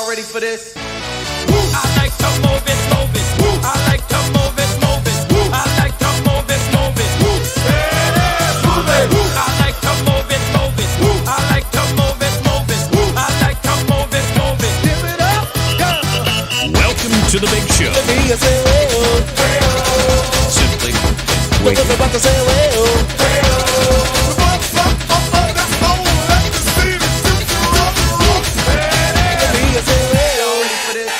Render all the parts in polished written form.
Y'all ready for this? I like to move it, move it. I like to move it, move it. I like to move it, move it. Yeah, move it. I like to move it, move it. I like to move it, move it. I like to move it, move it. Give it up, go. Welcome to the big show. Let me hear say well. Simply wait. What's about to say well? Let me hear say well. Y'all ready for this?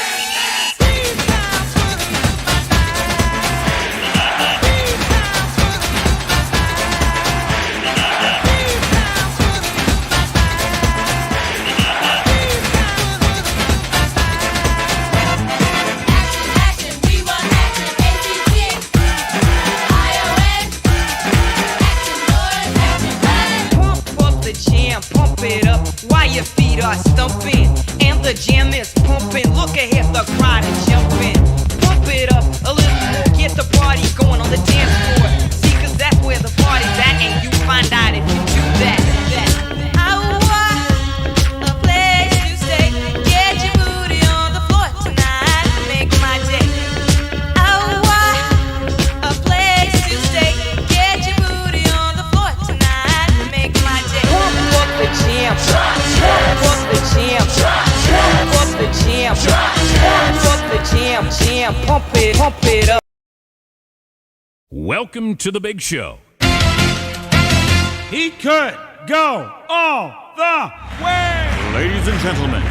Pump up the jam, pump it up while your feet are stumping. And the jam is pumping. Look ahead, the crowd is jumping. Pump it up a little more, get the party going on the dance floor. See, 'cause that's where the party's at, and you find out if you do that. I want a place to stay. Get your booty on the floor tonight, make my day. I want a place to stay. Get your booty on the floor tonight, make my day. Pump up the jam, pump up the jam, pump up the jam, pump up the jam, pump it up. Welcome to the big show. He could go all the way. Ladies and gentlemen,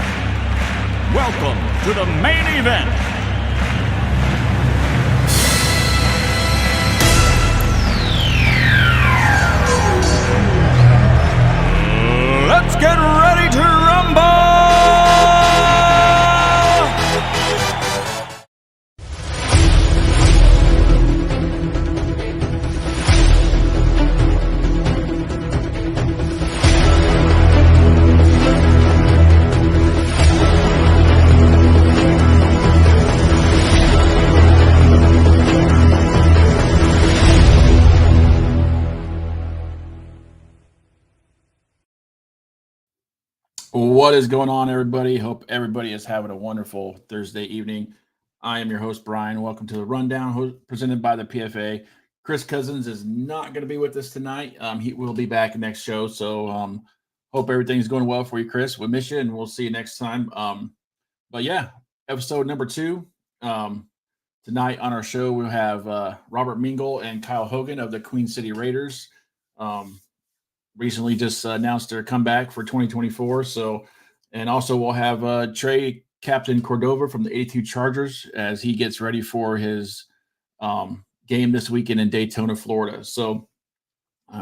welcome to the main event. Let's get ready to rumble! What is going on, everybody? Hope everybody is having a wonderful Thursday evening. I am your host, Brian. Welcome to the Rundown, presented by the PFA. Chris Cousins is not going to be with us tonight. He will be back next show. So hope everything's going well for you, Chris. We miss you, and we'll see you next time. But yeah, episode number 2. Tonight on our show, we'll have Robert Mingle and Kyle Hogan of the Queen City Raiders. Recently just announced their comeback for 2024. So, and also we'll have Trey Captain Cordova from the 82 Chargers as he gets ready for his game this weekend in Daytona, Florida. So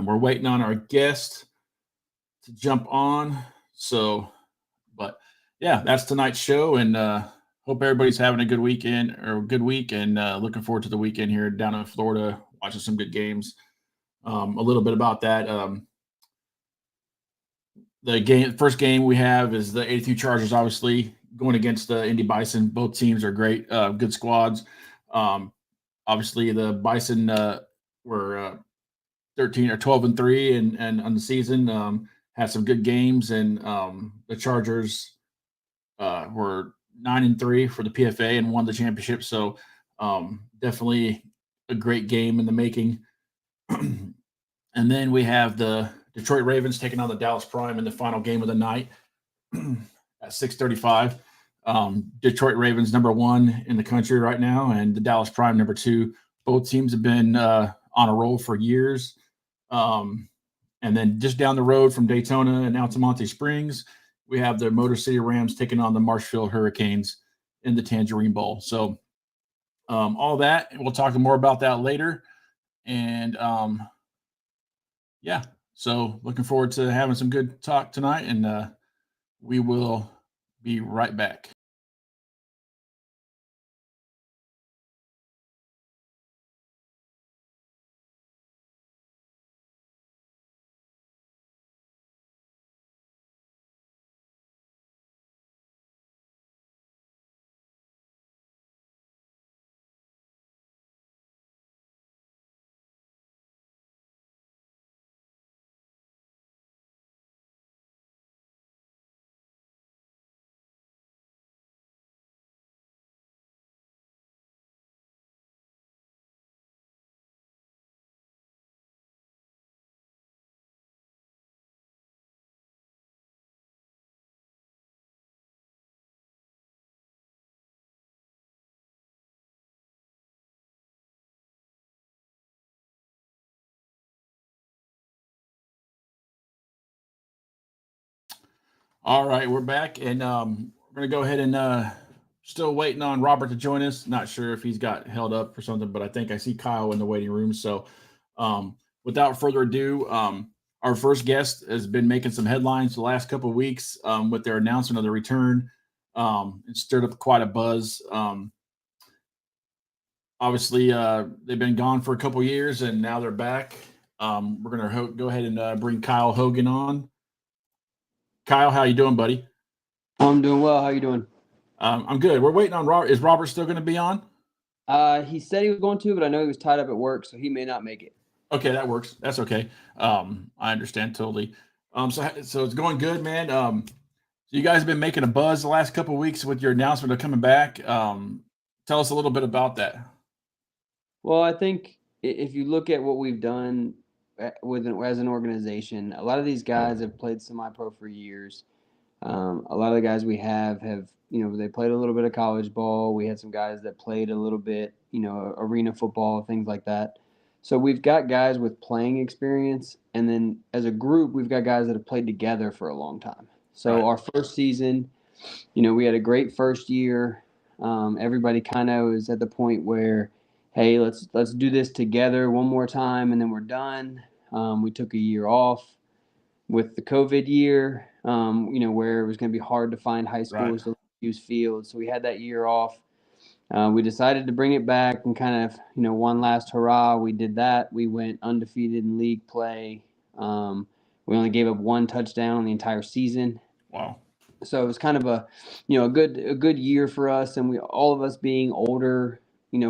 we're waiting on our guest to jump on. So, but yeah, that's tonight's show, and hope everybody's having a good weekend or a good week, and looking forward to the weekend here down in Florida, watching some good games. A little bit about that. The first game we have is the 82 Chargers, obviously going against the Indy Bison. Both teams are great, good squads. Obviously, the Bison were 13 or 12-3 and on the season, had some good games, and the Chargers were 9-3 for the PFA and won the championship. So definitely a great game in the making. And then we have the Detroit Ravens taking on the Dallas Prime in the final game of the night at 6:35. Detroit Ravens number 1 in the country right now, and the Dallas Prime number 2. Both teams have been on a roll for years. And then just down the road from Daytona and Altamonte Springs, we have the Motor City Rams taking on the Marshfield Hurricanes in the Tangerine Bowl. So all that, and we'll talk more about that later. And yeah. So looking forward to having some good talk tonight, and we will be right back. All right, we're back, and we're gonna go ahead and still waiting on Robert to join us. Not sure if he's got held up or something, but I think I see Kyle in the waiting room. So, without further ado, our first guest has been making some headlines the last couple of weeks with their announcement of the return. It stirred up quite a buzz. Obviously, they've been gone for a couple of years, and now they're back. We're gonna go ahead and bring Kyle Hogan on. Kyle, how you doing, buddy? I'm doing well. How you doing? I'm good. We're waiting on Robert. Is Robert still going to be on? He said he was going to, but I know he was tied up at work, so he may not make it. Okay, that works. That's okay. I understand totally. So it's going good, man. So you guys have been making a buzz the last couple of weeks with your announcement of coming back. Tell us a little bit about that. Well, I think if you look at what we've done as an organization, a lot of these guys have played semi-pro for years. A lot of the guys we have they played a little bit of college ball. We had some guys that played a little bit, arena football, things like that. So we've got guys with playing experience, and then as a group, we've got guys that have played together for a long time. So Right. Our first season, we had a great first year. Everybody kind of was at the point where, hey, let's do this together one more time, and then we're done. We took a year off with the COVID year, where it was going to be hard to find high schools to use fields. So we had that year off. We decided to bring it back and kind of, one last hurrah. We did that. We went undefeated in league play. We only gave up one touchdown the entire season. Wow. So it was kind of a good year for us, and all of us being older,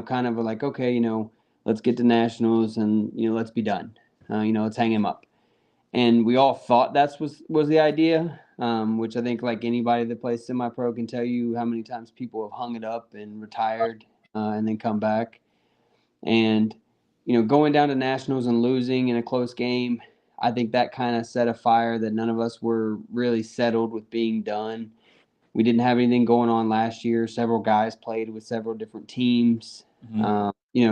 kind of like, okay, let's get to nationals and let's be done. Let's hang him up. And we all thought was the idea, which I think like anybody that plays semi-pro can tell you how many times people have hung it up and retired and then come back. And, going down to nationals and losing in a close game, I think that kind of set a fire that none of us were really settled with being done. We didn't have anything going on last year. Several guys played with several different teams,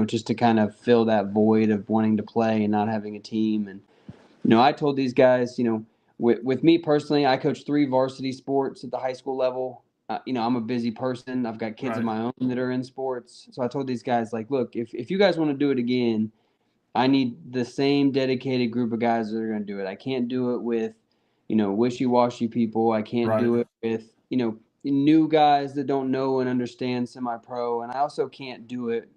just to kind of fill that void of wanting to play and not having a team. And, I told these guys, with me personally, I coach 3 varsity sports at the high school level. I'm a busy person. I've got kids of my own that are in sports. So I told these guys, like, look, if you guys want to do it again, I need the same dedicated group of guys that are going to do it. I can't do it with, wishy-washy people. I can't do it with, new guys that don't know and understand semi-pro. And I also can't do it,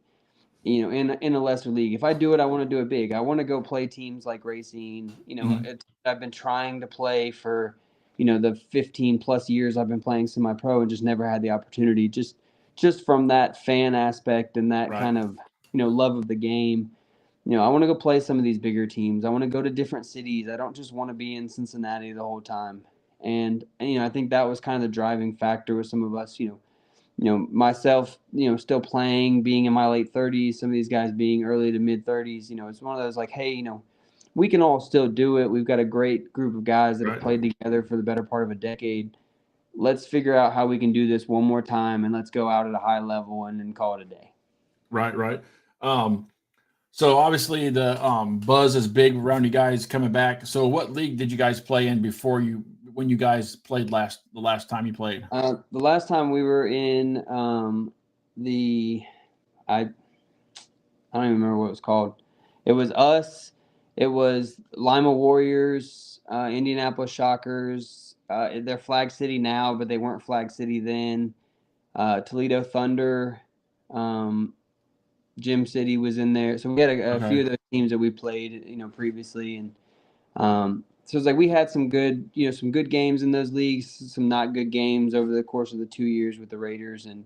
in a lesser league. If I do it, I want to do it big. I want to go play teams like Racine. I've been trying to play for, the 15 plus years I've been playing semi-pro and just never had the opportunity. Just from that fan aspect and that kind of, love of the game. I want to go play some of these bigger teams. I want to go to different cities. I don't just want to be in Cincinnati the whole time. And I think that was kind of the driving factor with some of us, myself, still playing, being in my late 30s, some of these guys being early to mid 30s, it's one of those like, hey, we can all still do it. We've got a great group of guys that have played together for the better part of a decade. Let's figure out how we can do this one more time, and let's go out at a high level and then call it a day. Right. So obviously the buzz is big around you guys coming back. So what league did you guys play in when you guys played the last time you played? The last time we were in I don't even remember what it was called. It was us. It was Lima Warriors, Indianapolis Shockers. They're Flag City now, but they weren't Flag City then. Toledo Thunder. Gym City was in there. So we had a few of those teams that we played, previously. And so it's like we had some good games in those leagues, some not good games over the course of the 2 years with the Raiders. And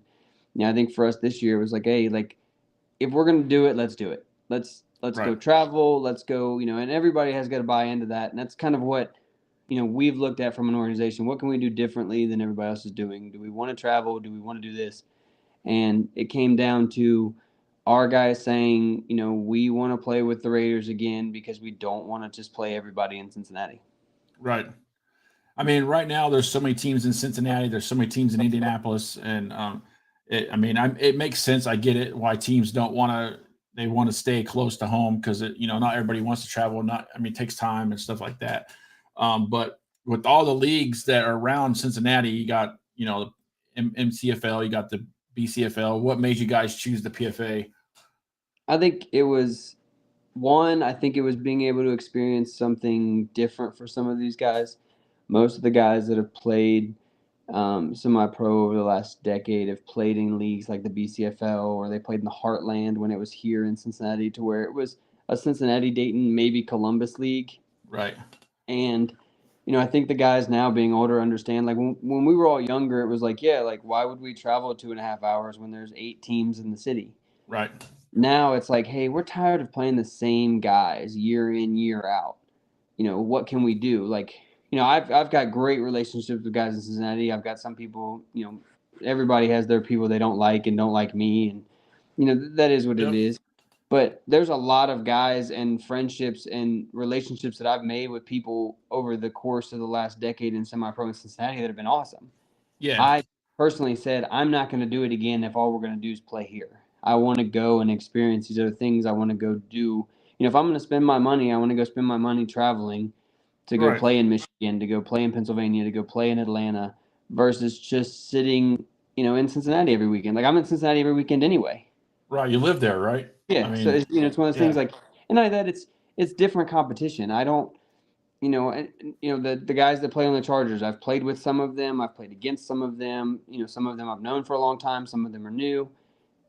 I think for us this year it was like, hey, like if we're gonna do it, let's do it. Let's go travel. Let's go, and everybody has got to buy into that. And that's kind of what we've looked at from an organization. What can we do differently than everybody else is doing? Do we want to travel? Do we want to do this? And it came down to our guys saying, we want to play with the Raiders again because we don't want to just play everybody in Cincinnati. Right. I mean, right now there's so many teams in Cincinnati. There's so many teams in Indianapolis, and it makes sense. I get it why teams don't want to. They want to stay close to home because not everybody wants to travel. It takes time and stuff like that. But with all the leagues that are around Cincinnati, you got, you know, the MCFL, you got the BCFL. What made you guys choose the PFA? I think it was one. I think it was being able to experience something different for some of these guys. Most of the guys that have played semi-pro over the last decade have played in leagues like the BCFL, or they played in the Heartland when it was here in Cincinnati, to where it was a Cincinnati, Dayton, maybe Columbus league. Right. And, you know, I think the guys now being older understand, like when we were all younger, it was like, yeah, like why would we travel 2.5 hours when there's 8 teams in the city? Right. Now it's like, hey, we're tired of playing the same guys year in, year out. You know, what can we do? Like, you know, I've got great relationships with guys in Cincinnati. I've got some people, you know, everybody has their people they don't like and don't like me, and you know that is what it Yep. is. But there's a lot of guys and friendships and relationships that I've made with people over the course of the last decade in semi-pro in Cincinnati that have been awesome. Yeah. I personally said I'm not going to do it again if all we're going to do is play here. I want to go and experience these other things. I want to go do. You know, if I'm going to spend my money, I want to go spend my money traveling to go Right. play in Michigan, to go play in Pennsylvania, to go play in Atlanta, versus just sitting, you know, in Cincinnati every weekend. Like I'm in Cincinnati every weekend anyway. Right. You live there, right? I Yeah, so mean, it's, you know, it's one of those things yeah. like, and like that, it's different competition. I don't, you know, and you know the guys that play on the Chargers, I've played with some of them, I've played against some of them. You know, some of them I've known for a long time, some of them are new.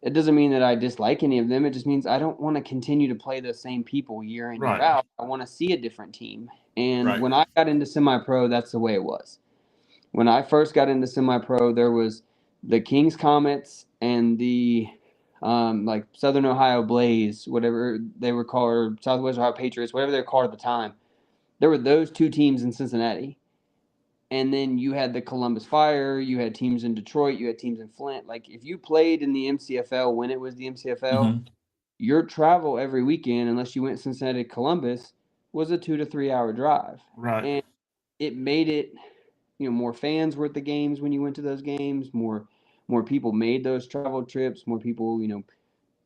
It doesn't mean that I dislike any of them. It just means I don't want to continue to play the same people year in, year Right. out. I want to see a different team. And Right. when I got into semi-pro, that's the way it was. When I first got into semi-pro, there was the Kings Comets and the like Southern Ohio Blaze, whatever they were called, or Southwest Ohio Patriots, whatever they were called at the time. There were those two teams in Cincinnati. And then you had the Columbus Fire, you had teams in Detroit, you had teams in Flint. Like if you played in the MCFL when it was the MCFL, Mm-hmm. your travel every weekend, unless you went Cincinnati to Columbus, was a 2 to 3 hour drive. Right. And it made it, you know, more fans were at the games when you went to those games, more people made those travel trips, more people, you know,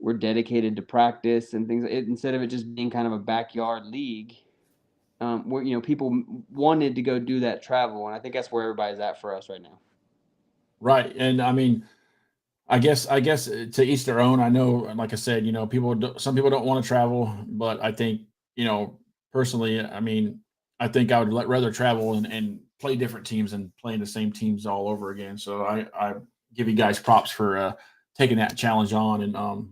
were dedicated to practice and things. Instead of it just being kind of a backyard league, where, you know, people wanted to go do that travel, and I think that's where everybody's at for us right now. Right. And I mean, I guess to each their own. I know, like I said, you know, some people don't want to travel, but I think, you know, personally, I mean, I think I would rather travel and play different teams than playing the same teams all over again. So I give you guys props for taking that challenge on, and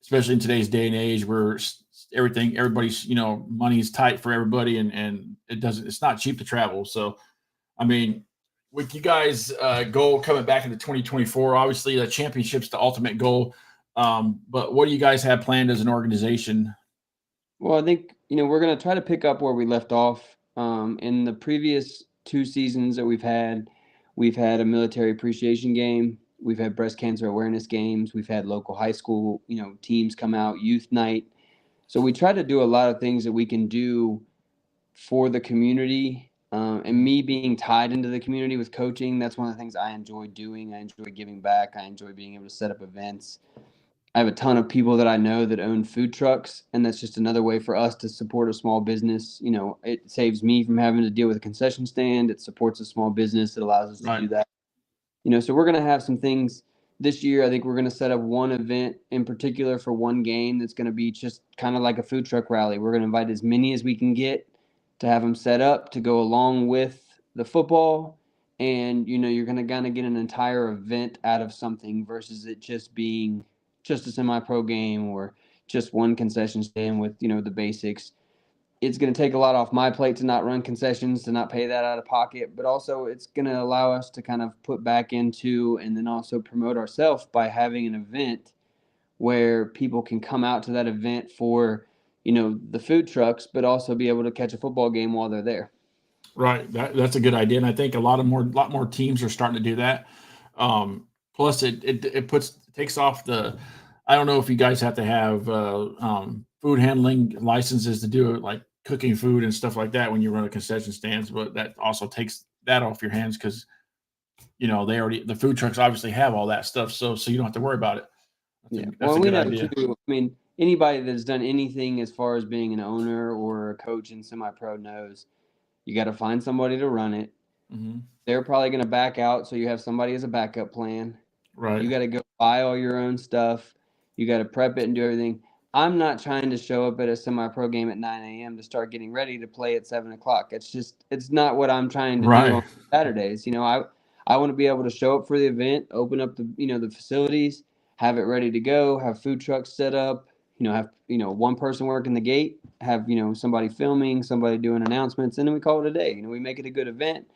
especially in today's day and age where everybody's, you know, money's tight for everybody, and it's not cheap to travel. So I mean, with you guys' goal coming back into 2024, obviously the championship's the ultimate goal. But what do you guys have planned as an organization? Well, I think, you know, we're going to try to pick up where we left off. In the previous 2 seasons that we've had a military appreciation game. We've had breast cancer awareness games. We've had local high school, you know, teams come out, youth night. So we try to do a lot of things that we can do for the community. And me being tied into the community with coaching, that's one of the things I enjoy doing. I enjoy giving back. I enjoy being able to set up events. I have a ton of people that I know that own food trucks, and that's just another way for us to support a small business. You know, it saves me from having to deal with a concession stand. It supports a small business. It allows us to Right. do that. You know, so we're going to have some things this year. I think we're going to set up one event in particular for one game that's going to be just kind of like a food truck rally. We're going to invite as many as we can get to have them set up to go along with the football. And, you know, you're going to kind of get an entire event out of something versus it just being just a semi-pro game or just one concession stand with, you know, the basics. It's going to take a lot off my plate to not run concessions, to not pay that out of pocket, but also it's going to allow us to kind of put back into and then also promote ourselves by having an event where people can come out to that event for, you know, the food trucks, but also be able to catch a football game while they're there. Right. That's a good idea, and I think a lot more teams are starting to do that. Plus, it takes off the. I don't know if you guys have to have food handling licenses to do it, like cooking food and stuff like that when you run a concession stands, but that also takes that off your hands because, you know, the food trucks obviously have all that stuff, so you don't have to worry about it. Yeah. That's Well, a we good know idea. too. I mean, anybody that's done anything as far as being an owner or a coach in semi-pro knows You got to find somebody to run it. Mm-hmm. They're probably going to back out, so you have somebody as a backup plan. Right. You got to go buy all your own stuff. You got to prep it and do everything. I'm not trying to show up at a semi-pro game at 9 a.m. to start getting ready to play at 7 o'clock. It's not what I'm trying to do on Right. Saturdays. I want to be able to show up for the event, open up the facilities, have it ready to go, have food trucks set up, have one person working the gate, have somebody filming, somebody doing announcements, and then we call it a day. We make it a good event,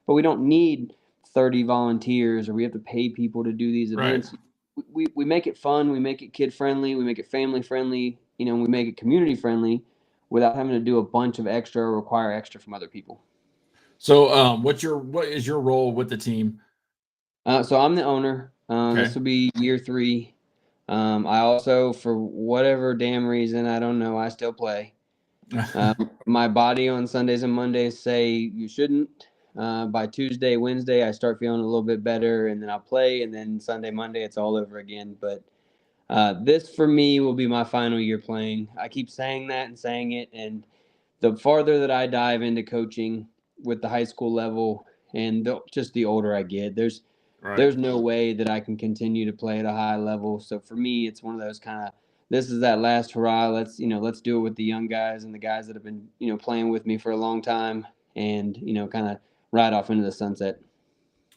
but we don't need 30 volunteers or we have to pay people to do these Right. events. We make it fun, we make it kid friendly, we make it family friendly, we make it community friendly without having to do a bunch of extra or require extra from other people. So, what is your role with the team? So I'm the owner. Okay. This will be year 3. I also, for whatever damn reason, I don't know, I still play. My body on Sundays and Mondays say you shouldn't. By Tuesday, Wednesday, I start feeling a little bit better, and then I'll play, and then Sunday, Monday, it's all over again. But this, for me, will be my final year playing. I keep saying that and saying it, and the farther that I dive into coaching with the high school level and just the older I get, there's Right. no way that I can continue to play at a high level. So for me, it's one of those kind of, this is that last hurrah. Let's do it with the young guys and the guys that have been, playing with me for a long time and, kind of ride off into the sunset.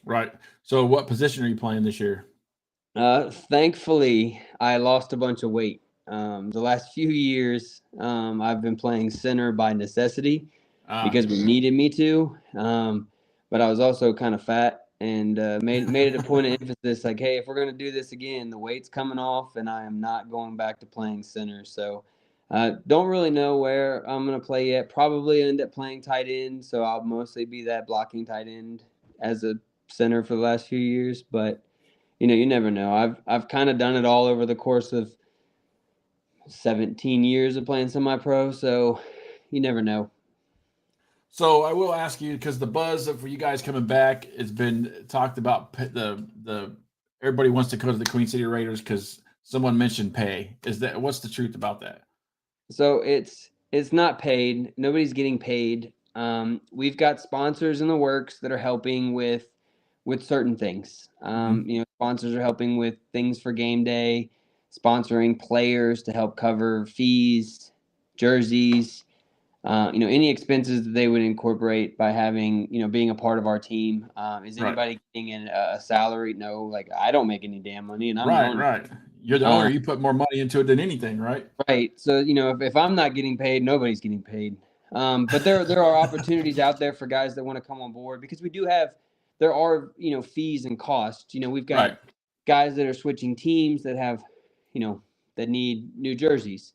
Right. So, what position are you playing this year? Thankfully, I lost a bunch of weight. The last few years, I've been playing center by necessity because we needed me to. But I was also kind of fat and made it a point of emphasis like, hey, if we're going to do this again, the weight's coming off and I am not going back to playing center. So don't really know where I'm going to play yet. Probably end up playing tight end. So I'll mostly be that blocking tight end as a center for the last few years. But you never know. I've kind of done it all over the course of 17 years of playing semi-pro, so you never know. So I will ask you because the buzz for you guys coming back has been talked about. The everybody wants to go to the Queen City Raiders because someone mentioned pay. What's the truth about that? So it's not paid. Nobody's getting paid. We've got sponsors in the works that are helping with certain things. Sponsors are helping with things for game day, sponsoring players to help cover fees, jerseys. Any expenses that they would incorporate by having, being a part of our team. Is anybody getting a salary? No, like I don't make any damn money and I'm the owner. Right. You're the owner. You put more money into it than anything, right? Right. So, if I'm not getting paid, nobody's getting paid. But there are opportunities out there for guys that want to come on board because there are, fees and costs. We've got guys that are switching teams that have, that need new jerseys.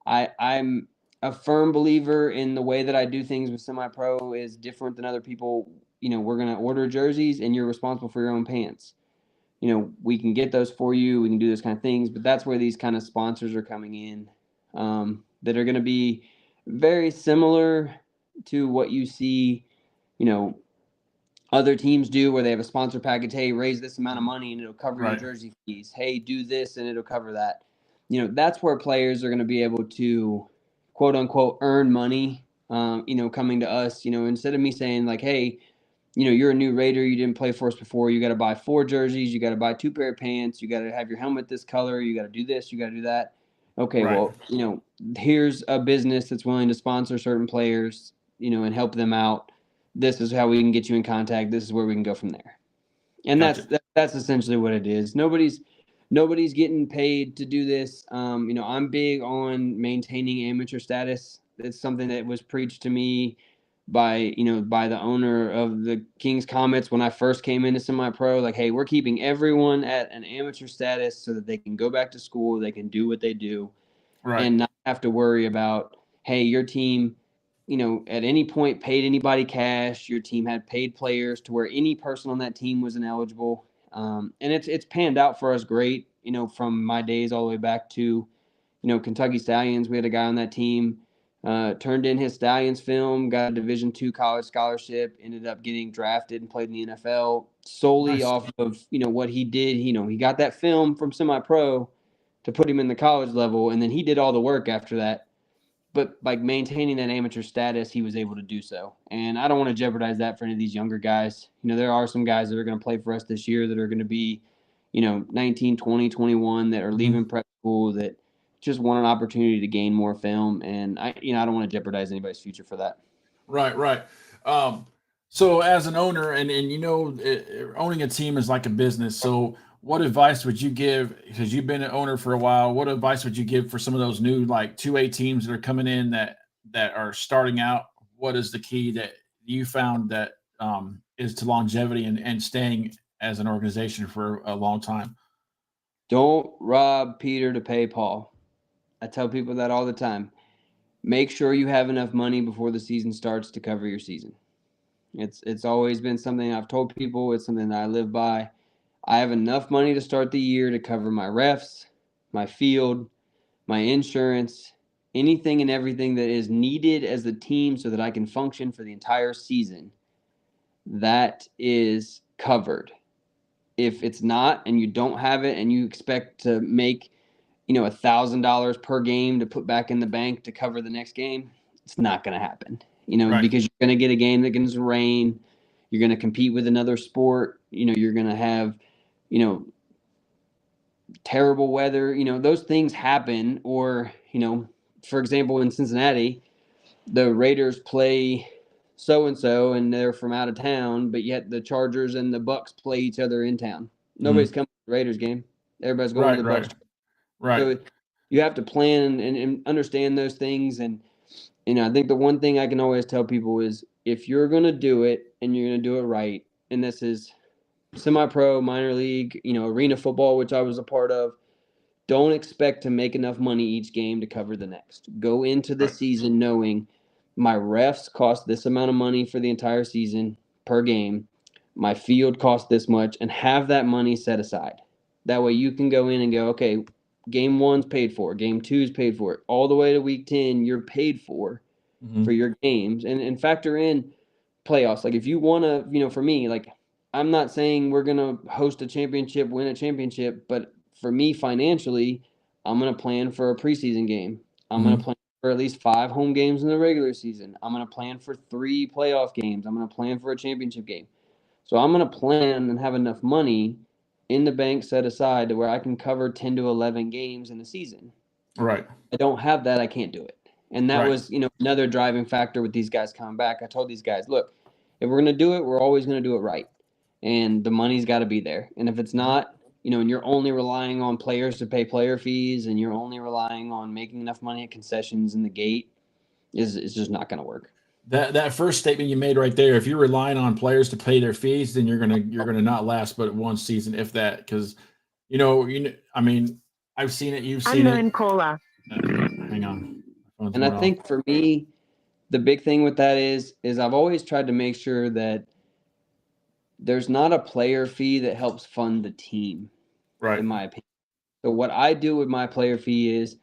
I'm a firm believer in the way that I do things with semi-pro is different than other people. We're going to order jerseys and you're responsible for your own pants. We can get those for you. We can do those kind of things, but that's where these kind of sponsors are coming in that are going to be very similar to what you see, other teams do where they have a sponsor package. Hey, raise this amount of money and it'll cover your jersey fees. Hey, do this and it'll cover that. That's where players are going to be able to quote unquote earn money, coming to us, instead of me saying like, hey, you're a new Raider, you didn't play for us before, you got to buy 4 jerseys, you got to buy 2 pair of pants, you got to have your helmet this color, you got to do this, you got to do that. Okay, well, here's a business that's willing to sponsor certain players, and help them out. This is how we can get you in contact. This is where we can go from there. And that's essentially what it is. Nobody's getting paid to do this. I'm big on maintaining amateur status. It's something that was preached to me by the owner of the King's Comets when I first came into semi-pro. Like, hey, we're keeping everyone at an amateur status so that they can go back to school, they can do what they do, and not have to worry about, hey, your team, at any point paid anybody cash. Your team had paid players to where any person on that team was ineligible. And it's panned out for us great, from my days all the way back to, Kentucky Stallions. We had a guy on that team, turned in his Stallions film, got a Division II college scholarship, ended up getting drafted and played in the NFL solely off of, what he did. He got that film from semi-pro to put him in the college level, and then he did all the work after that. but like maintaining that amateur status, he was able to do so. And I don't want to jeopardize that for any of these younger guys. There are some guys that are going to play for us this year that are going to be, 19, 20, 21 that are leaving prep school that just want an opportunity to gain more film. And I don't want to jeopardize anybody's future for that. Right. So as an owner, and owning a team is like a business. So what advice would you give, because you've been an owner for a while, what advice would you give for some of those new like 2A teams that are coming in that are starting out? What is the key that you found that is to longevity and staying as an organization for a long time? Don't rob Peter to pay Paul. I tell people that all the time. Make sure you have enough money before the season starts to cover your season. It's always been something I've told people. It's something that I live by. I have enough money to start the year to cover my refs, my field, my insurance, anything and everything that is needed as a team so that I can function for the entire season. That is covered. If it's not and you don't have it and you expect to make, $1,000 per game to put back in the bank to cover the next game, it's not going to happen, Right. because you're going to get a game that gets rain. You're going to compete with another sport. You're going to have, terrible weather. Those things happen. Or, for example, in Cincinnati, the Raiders play so-and-so and they're from out of town, but yet the Chargers and the Bucks play each other in town. Nobody's coming to the Raiders game. Everybody's going to the Bucks. Right. So you have to plan and understand those things. And, I think the one thing I can always tell people is if you're going to do it and you're going to do it right, and this is semi-pro, minor league, arena football, which I was a part of, don't expect to make enough money each game to cover the next. Go into the season knowing my refs cost this amount of money for the entire season per game. My field costs this much, and have that money set aside. That way you can go in and go, okay, game 1's paid for, game 2's paid for, all the way to week 10, you're paid for your games, and factor in playoffs. Like if you want to, for me, like I'm not saying we're going to host a championship, win a championship, but for me financially, I'm going to plan for a preseason game. I'm going to plan for at least 5 home games in the regular season. I'm going to plan for 3 playoff games. I'm going to plan for a championship game. So I'm going to plan and have enough money in the bank set aside to where I can cover 10 to 11 games in a season. Right. I don't have that. I can't do it. And that Right. was, another driving factor with these guys coming back. I told these guys, look, if we're going to do it, we're always going to do it right. And the money's got to be there. And if it's not, and you're only relying on players to pay player fees and you're only relying on making enough money at concessions in the gate, is just not going to work. That first statement you made right there, if you're relying on players to pay their fees, then you're gonna not last but one season, if that. Because I mean, I've seen it, you've seen Unknown it. caller. Hang on. And I think for me, the big thing with that is I've always tried to make sure that there's not a player fee that helps fund the team, right. in my opinion. So what I do with my player fee is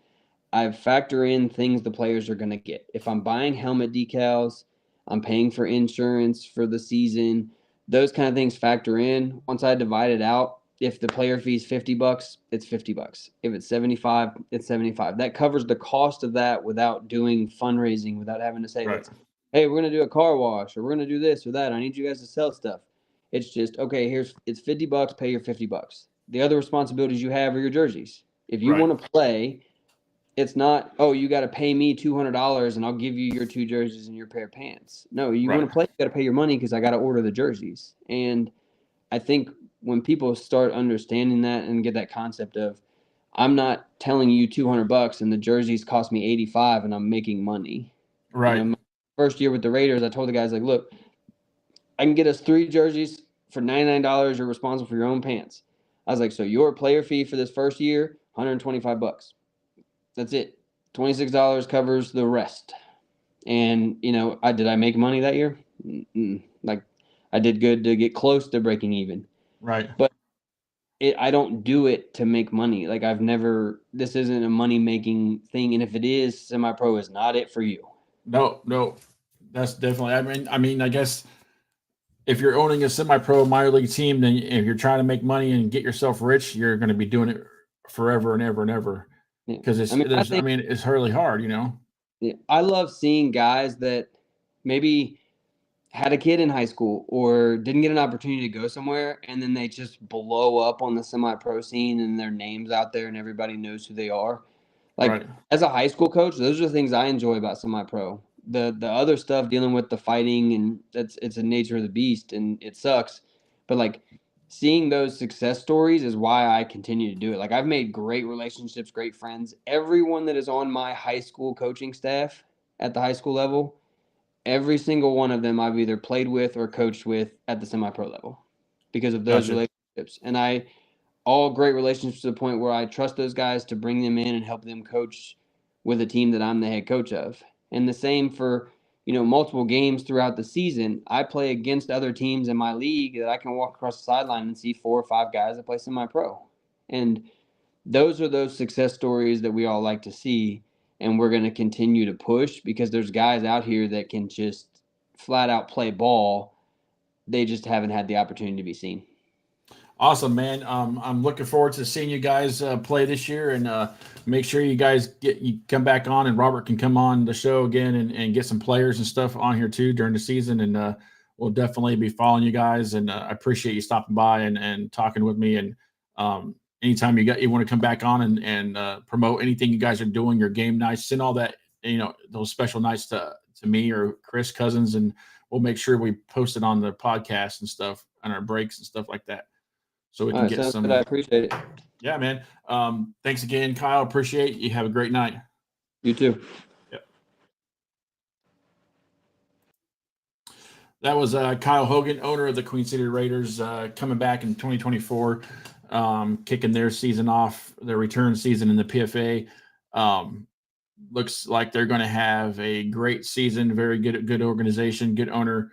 I factor in things the players are going to get. If I'm buying helmet decals, I'm paying for insurance for the season, those kind of things factor in. Once I divide it out, if the player fee is $50, it's $50. If it's $75, it's $75. That covers the cost of that without doing fundraising, without having to say, Right. hey, we're going to do a car wash, or we're going to do this or that. I need you guys to sell stuff. It's just, okay, it's $50, pay your $50. The other responsibilities you have are your jerseys. If you Right. want to play, it's not, oh, you got to pay me $200 and I'll give you your 2 jerseys and your pair of pants. No, you want to play, you got to pay your money because I got to order the jerseys. And I think when people start understanding that and get that concept of, I'm not telling you $200 and the jerseys cost me $85 and I'm making money. Right. My first year with the Raiders, I told the guys, like, look, I can get us 3 jerseys for $99. You're responsible for your own pants. I was like, so your player fee for this first year, $125. That's it. $26 covers the rest. And, did I make money that year? Like, I did good to get close to breaking even. Right. But I don't do it to make money. Like, this isn't a money-making thing. And if it is, semi-pro is not it for you. No. That's definitely, I mean, I guess if you're owning a semi-pro minor league team, then if you're trying to make money and get yourself rich, you're going to be doing it forever and ever and ever. Because it's really hard, I love seeing guys that maybe had a kid in high school or didn't get an opportunity to go somewhere, and then they just blow up on the semi-pro scene and their name's out there and everybody knows who they are. Like, Right. as a high school coach, those are the things I enjoy about semi-pro. The other stuff, dealing with the fighting, and it's a nature of the beast and it sucks. But like, seeing those success stories is why I continue to do it. Like, I've made great relationships, great friends. Everyone that is on my high school coaching staff at the high school level, every single one of them I've either played with or coached with at the semi-pro level because of those Gotcha. relationships. And all great relationships to the point where I trust those guys to bring them in and help them coach with a team that I'm the head coach of. And the same for, multiple games throughout the season. I play against other teams in my league that I can walk across the sideline and see 4 or 5 guys that play semi-pro. And those are those success stories that we all like to see. And we're going to continue to push because there's guys out here that can just flat out play ball. They just haven't had the opportunity to be seen. Awesome, man. I'm looking forward to seeing you guys play this year, and make sure you guys come back on, and Robert can come on the show again and get some players and stuff on here too during the season. And we'll definitely be following you guys. And I appreciate you stopping by and talking with me. And anytime you want to come back on and promote anything you guys are doing, your game nights, send all that, those special nights to me or Chris Cousins, and we'll make sure we post it on the podcast and stuff on our breaks and stuff like that. So we can get some. Good. I appreciate it. Yeah, man. Thanks again, Kyle. Appreciate it. You have a great night. You too. Yep. That was Kyle Hogan, owner of the Queen City Raiders, coming back in 2024, kicking their season off, their return season in the PFA. Looks like they're going to have a great season. Very good organization, good owner.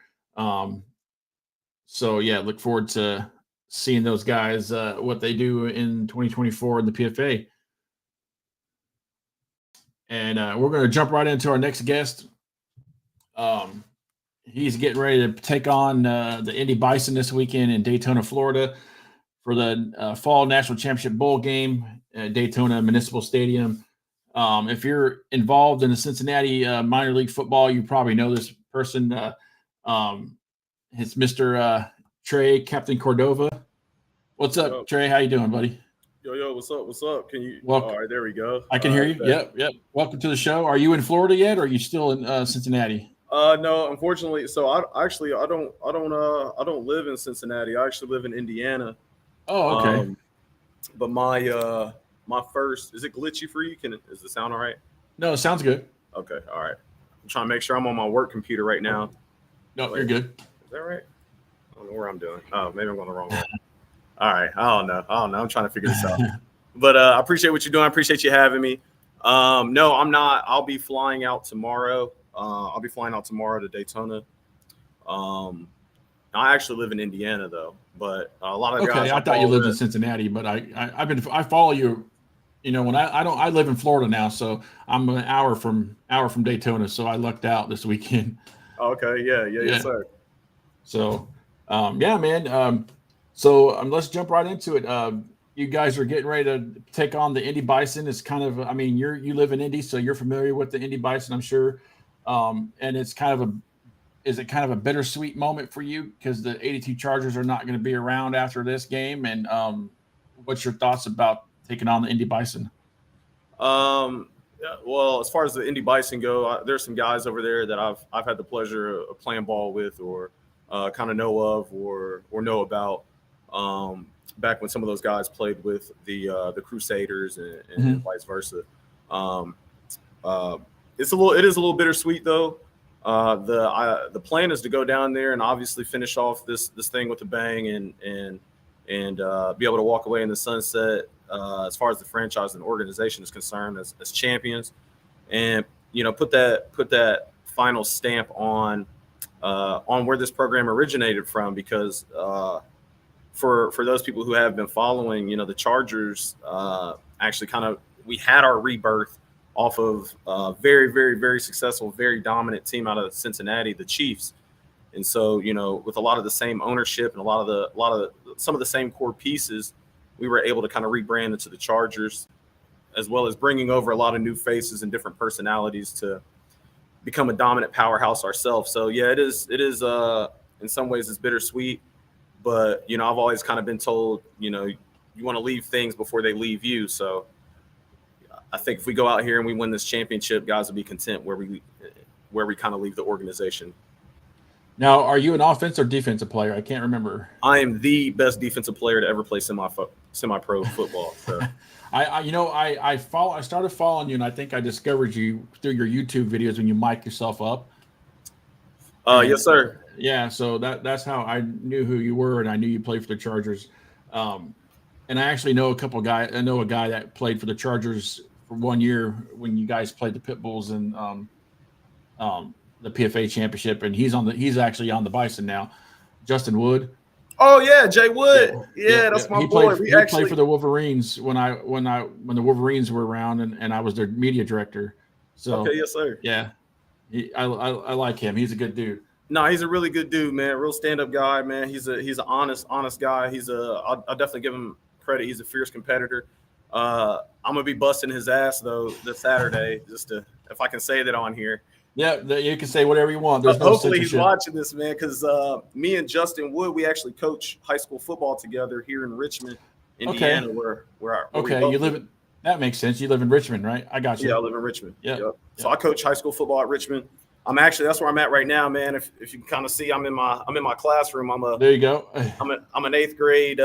So yeah, look forward to seeing those guys, what they do in 2024 in the PFA. And we're going to jump right into our next guest. He's getting ready to take on the Indy Bison this weekend in Daytona, Florida for the Fall National Championship Bowl game at Daytona Municipal Stadium. If you're involved in the Cincinnati minor league football, you probably know this person. It's Mr. Trey, Captain Cordova. What's up, Trey? How you doing, buddy? Yo, what's up? What's up? Can you? Welcome. All right, there we go. I can hear you. Yep. Welcome to the show. Are you in Florida yet, or are you still in Cincinnati? No, unfortunately. So I don't live in Cincinnati. I actually live in Indiana. Oh, okay. But my first, is it glitchy for you? Is the sound all right? No, it sounds good. Okay, all right. I'm trying to make sure I'm on my work computer right now. No, you're good. Is that right? I don't know where I'm doing. Oh, maybe I'm going the wrong way. All right. I don't know. I'm trying to figure this out. But I appreciate what you're doing. I appreciate you having me. No, I'm not. I'll be flying out tomorrow. To Daytona. I actually live in Indiana though, but a lot of guys. I thought you lived in Cincinnati, but I follow you. When I live in Florida now, so I'm an hour from Daytona, so I lucked out this weekend. Okay. Yeah. Yes, sir. So, yeah, man. So let's jump right into it. You guys are getting ready to take on the Indy Bison. It's kind of, you live in Indy, so you're familiar with the Indy Bison, I'm sure. And it's is it kind of a bittersweet moment for you because the 82 Chargers are not going to be around after this game? And what's your thoughts about taking on the Indy Bison? Yeah, well, as far as the Indy Bison go, there's some guys over there that I've had the pleasure of playing ball with, or kind of know of, or know about. Back when some of those guys played with the Crusaders and vice versa. It is a little bittersweet though. The plan is to go down there and obviously finish off this thing with a bang and be able to walk away in the sunset as far as the franchise and organization is concerned as champions, and put that final stamp on where this program originated from, because for those people who have been following, the Chargers actually we had our rebirth off of a very, very, very successful, very dominant team out of Cincinnati, the Chiefs. And so, with a lot of the same ownership and some of the same core pieces, we were able to kind of rebrand into the Chargers, as well as bringing over a lot of new faces and different personalities to become a dominant powerhouse ourselves. So yeah, it is in some ways it's bittersweet, but I've always kind of been told, you want to leave things before they leave you. So I think if we go out here and we win this championship, guys will be content where we kind of leave the organization. Now, are you an offensive or defensive player? I can't remember. I am the best defensive player to ever play semi-pro football. So. I started following you, and I think I discovered you through your YouTube videos when you mic yourself up. Yes, sir. Yeah, so that's how I knew who you were, and I knew you played for the Chargers. And I actually know I know a guy that played for the Chargers for 1 year when you guys played the Pit Bulls and the PFA championship, and he's actually on the Bison now. Justin Wood. Oh yeah, Jay Wood. Yeah, that's my boy. He played for the Wolverines when the Wolverines were around, and I was their media director. So okay, yes, sir. Yeah, I like him. He's a good dude. No, he's a really good dude, man. Real stand-up guy, man. He's an honest guy. I'll definitely give him credit. He's a fierce competitor. I'm gonna be busting his ass though this Saturday, if I can say that on here. Yeah, you can say whatever you want. There's no hopefully he's watching this, man, because me and Justin Wood, we actually coach high school football together here in Richmond, Indiana. Okay. That makes sense. You live in Richmond, right? I got you. Yeah, I live in Richmond. Yeah. Yep. So I coach high school football at Richmond. That's where I'm at right now, man. If you can kind of see, I'm in my classroom. There you go. I'm an eighth grade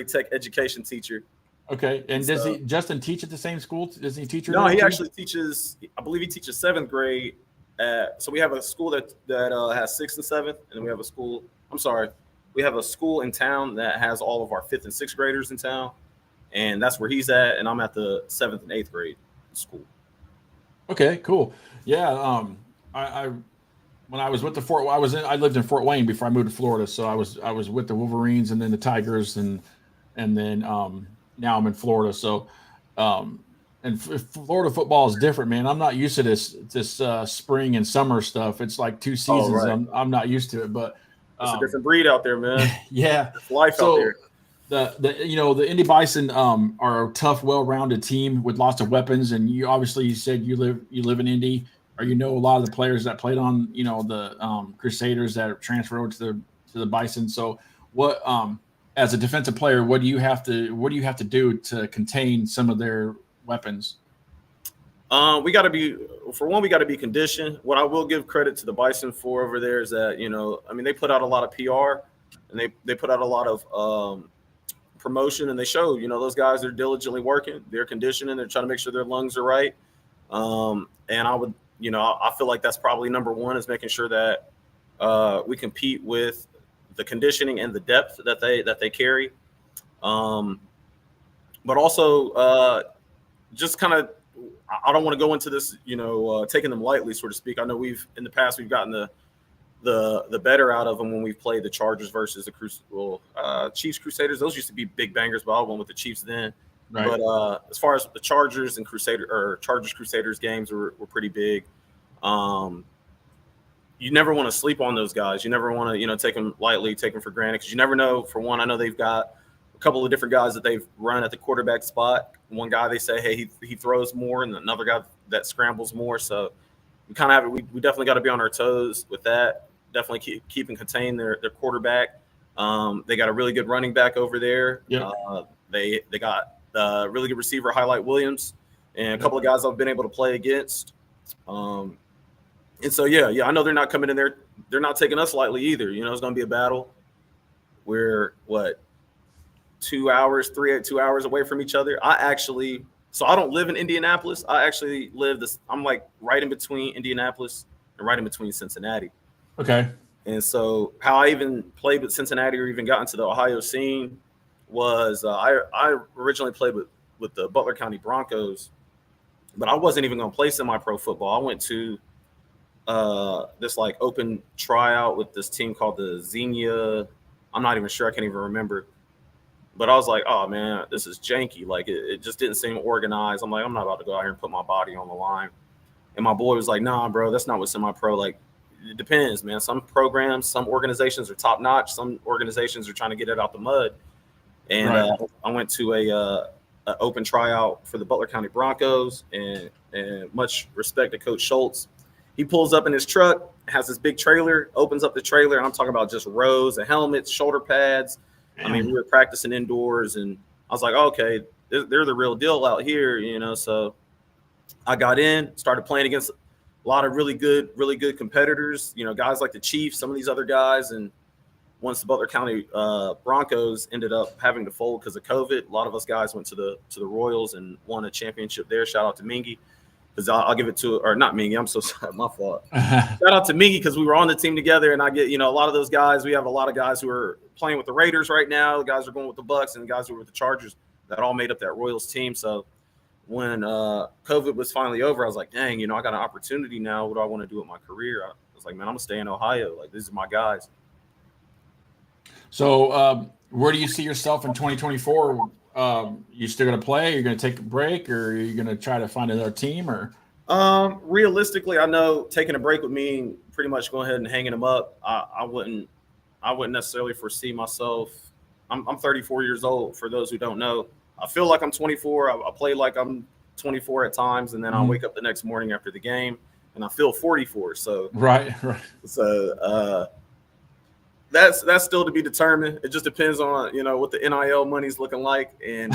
tech education teacher. Okay, and does Justin teach at the same school? Does he teach? No, he actually teaches. I believe he teaches seventh grade. So we have a school that has sixth and seventh, and then we have a school. We have a school in town that has all of our fifth and sixth graders in town, and that's where he's at. And I'm at the seventh and eighth grade school. Okay, cool. Yeah, I when I was with I lived in Fort Wayne before I moved to Florida, so I was with the Wolverines and then the Tigers and then now I'm in Florida. So, and Florida football is different, man. I'm not used to this spring and summer stuff. It's like 2 seasons. Right. I'm not used to it, but it's a different breed out there, man. Yeah, it's life out there. The Indy Bison are a tough, well-rounded team with lots of weapons. And you said you live in Indy, or a lot of the players that played on the Crusaders that are transferred over to the Bison. So what as a defensive player, what do you have to do to contain some of their weapons? We got to be conditioned. What I will give credit to the Bison for over there is that they put out a lot of PR and they put out a lot of promotion, and they show those guys are diligently working, they're conditioning, they're trying to make sure their lungs are right. And I feel like that's probably number one, is making sure that we compete with the conditioning and the depth that they carry. But also just kind of, I don't want to go into this, taking them lightly, so to speak. I know in the past we've gotten the better out of them when we've played the Chargers versus the Chiefs Crusaders. Those used to be big bangers, but I went with the Chiefs then. Right. But as far as the Chargers and Chargers Crusaders games were pretty big. You never want to sleep on those guys. You never want to take them lightly, take them for granted, because you never know. For one, I know they've got a couple of different guys that they've run at the quarterback spot. One guy they say, hey, he throws more, and another guy that scrambles more. So we kind of we definitely got to be on our toes with that. Definitely keep and contain their quarterback. They got a really good running back over there. Yeah. They got a really good receiver, Highlight Williams, and a couple of guys I've been able to play against. And so, yeah, I know they're not coming in there. They're not taking us lightly either. It's going to be a battle. We're 2 hours away from each other. So I don't live in Indianapolis. I actually I'm like right in between Indianapolis and right in between Cincinnati. Okay. And so how I even played with Cincinnati or even got into the Ohio scene was I originally played with the Butler County Broncos, but I wasn't even going to play semi-pro football. I went to this open tryout with this team called the Xenia. I'm not even sure. I can't even remember. But I was like, oh, man, this is janky. It just didn't seem organized. I'm like, I'm not about to go out here and put my body on the line. And my boy was like, nah, bro, that's not what semi-pro. It depends, man. Some programs, some organizations are top-notch. Some organizations are trying to get it out the mud. And right. I went to a open tryout for the Butler County Broncos, and much respect to Coach Schultz. He pulls up in his truck, has this big trailer, opens up the trailer, and I'm talking about just rows of helmets, shoulder pads. I mean, we were practicing indoors, and I was like, okay, they're the real deal out here, you know. So I got in, started playing against a lot of really good competitors, you know, guys like the Chiefs, some of these other guys. And once the Butler County Broncos ended up having to fold because of COVID, a lot of us guys went to the Royals and won a championship there. Shout out to Mingy. Because I'll give it to, or not Mingy, I'm so sorry, my fault. Shout out to Mingy because we were on the team together, and I get, you know, a lot of those guys. We have a lot of guys who are playing with the Raiders right now. The guys are going with the Bucks, and the guys who are with the Chargers that all made up that Royals team. So when COVID was finally over, I was like, dang, you know, I got an opportunity now. What do I want to do with my career? I was like, man, I'm gonna stay in Ohio. Like, these are my guys. So where do you see yourself in 2024? You still going to play? You're going to take a break, or are you going to try to find another team? Or realistically, I know taking a break would mean pretty much going ahead and hanging them up. I wouldn't necessarily foresee myself. I'm 34 years old. For those who don't know, I feel like I'm 24. I play like I'm 24 at times, and then I wake up the next morning after the game and I feel 44. So right. So that's still to be determined. It just depends on, you know, what the NIL money's looking like. And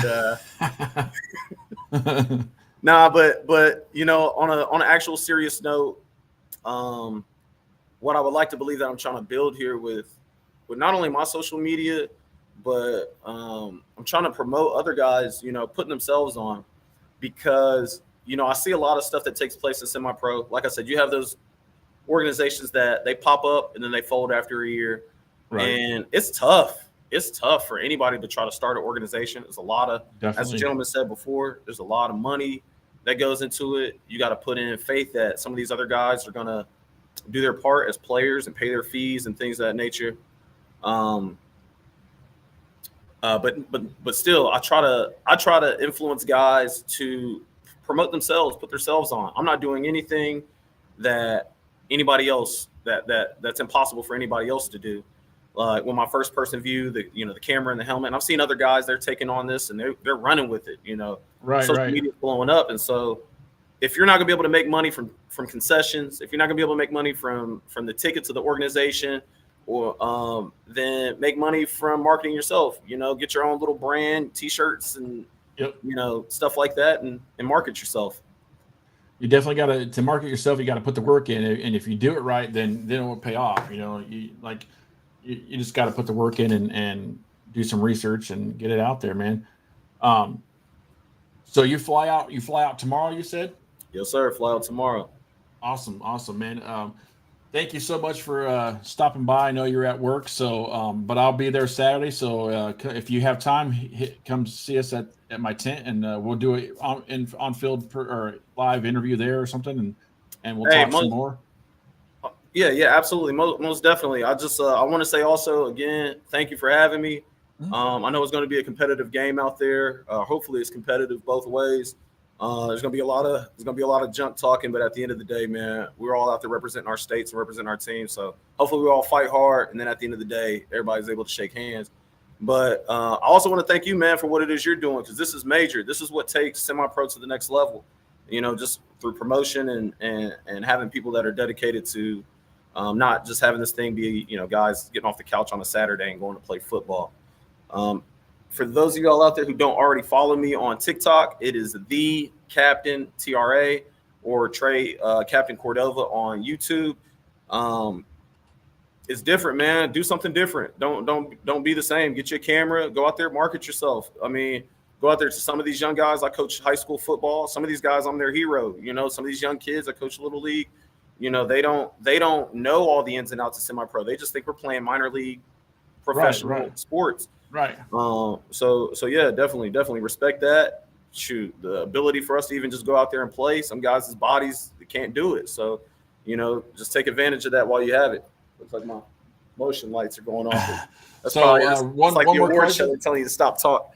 but you know, on an actual serious note, what I would like to believe that I'm trying to build here with not only my social media, but I'm trying to promote other guys, you know, putting themselves on, because, you know, I see a lot of stuff that takes place in semi-pro. Like I said, you have those organizations that they pop up and then they fold after a year. Right. And it's tough. It's tough for anybody to try to start an organization. There's a lot of, as the gentleman said before, there's a lot of money that goes into it. You got to put in faith that some of these other guys are going to do their part as players and pay their fees and things of that nature. But still, I try to influence guys to promote themselves, put themselves on. I'm not doing anything that anybody else that's impossible for anybody else to do. Like when my first person view, the camera and the helmet, and I've seen other guys, they're taking on this and they're running with it, you know. Social media is blowing up. And so if you're not gonna be able to make money from concessions, if you're not gonna be able to make money from the tickets of the organization, or then make money from marketing yourself, you know, get your own little brand, t-shirts and you know, stuff like that, and market yourself. You definitely got to market yourself. You got to put the work in, and if you do it right, then it will pay off. You know, you just got to put the work in and do some research and get it out there, man. So you fly out tomorrow, you said? Yes, sir. Fly out tomorrow. Awesome, man. Thank you so much for stopping by. I know you're at work, so but I'll be there Saturday. So if you have time, come see us at my tent, and we'll do it on field or live interview there or something, and we'll talk some more. Yeah, absolutely, most definitely. I just I want to say also again, thank you for having me. I know it's going to be a competitive game out there. Hopefully, it's competitive both ways. There's gonna be a lot of junk talking, but at the end of the day, man, we're all out there representing our states and representing our team. So hopefully we all fight hard, and then at the end of the day, everybody's able to shake hands. But I also want to thank you, man, for what it is you're doing, because this is major. This is what takes semi-pro to the next level. You know, just through promotion and having people that are dedicated to not just having this thing be, you know, guys getting off the couch on a Saturday and going to play football. For those of y'all out there who don't already follow me on TikTok, it is the Captain TRA or Trey Captain Cordova on YouTube. It's different, man. Do something different. Don't be the same. Get your camera. Go out there, market yourself. I mean, go out there to some of these young guys. I coach high school football. Some of these guys, I'm their hero. You know, some of these young kids, I coach Little League. You know, they don't know all the ins and outs of semi-pro. They just think we're playing minor league professional sports. Right. So yeah, definitely respect that. Shoot, the ability for us to even just go out there and play. Some guys' bodies, they can't do it. So, you know, just take advantage of that while you have it. Looks like my motion lights are going off. That's so probably one like more the award question. show telling you to stop talking.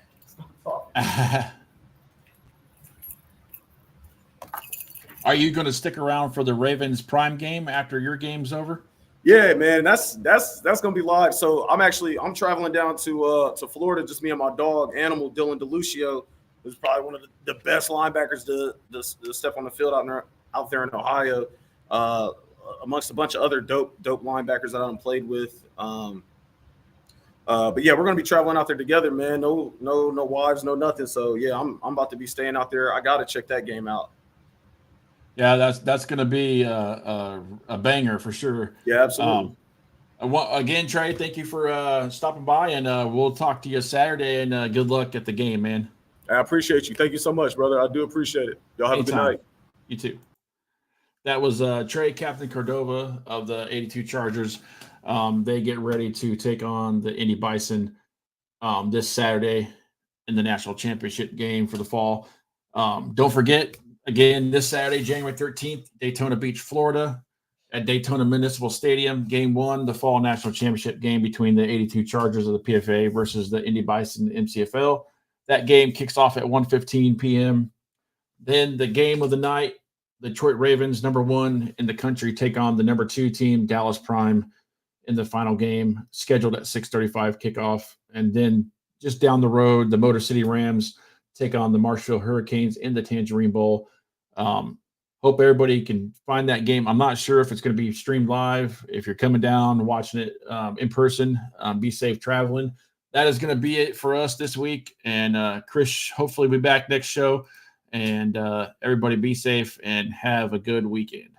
Are you going to stick around for the Ravens prime game after your game's over? Yeah, man, that's gonna be live. So I'm traveling down to Florida, just me and my dog, Animal Dylan DeLucio, who's probably one of the best linebackers to step on the field out there in Ohio. amongst a bunch of other dope linebackers that I've played with. But yeah, we're gonna be traveling out there together, man. No wives, no nothing. So yeah, I'm about to be staying out there. I gotta check that game out. Yeah, that's going to be a banger for sure. Yeah, absolutely. Again, Trey, thank you for stopping by, and we'll talk to you Saturday. And good luck at the game, man. I appreciate you. Thank you so much, brother. I do appreciate it. Y'all have Anytime. a good night. You too. That was Trey, Captain Cordova of the 82 Chargers. They get ready to take on the Indy Bison this Saturday in the national championship game for the fall. Don't forget, again, this Saturday, January 13th, Daytona Beach, Florida, at Daytona Municipal Stadium, Game 1, the fall national championship game between the 82 Chargers of the PFA versus the Indy Bison MCFL. That game kicks off at 1:15 p.m. Then the game of the night, the Detroit Ravens, number 1 in the country, take on the number 2 team, Dallas Prime, in the final game, scheduled at 6:35 kickoff. And then just down the road, the Motor City Rams take on the Marshall Hurricanes in the Tangerine Bowl. Hope everybody can find that game. I'm not sure if it's going to be streamed live. If you're coming down and watching it in person, be safe traveling. That is going to be it for us this week. And Chris, hopefully, be back next show. And everybody be safe and have a good weekend.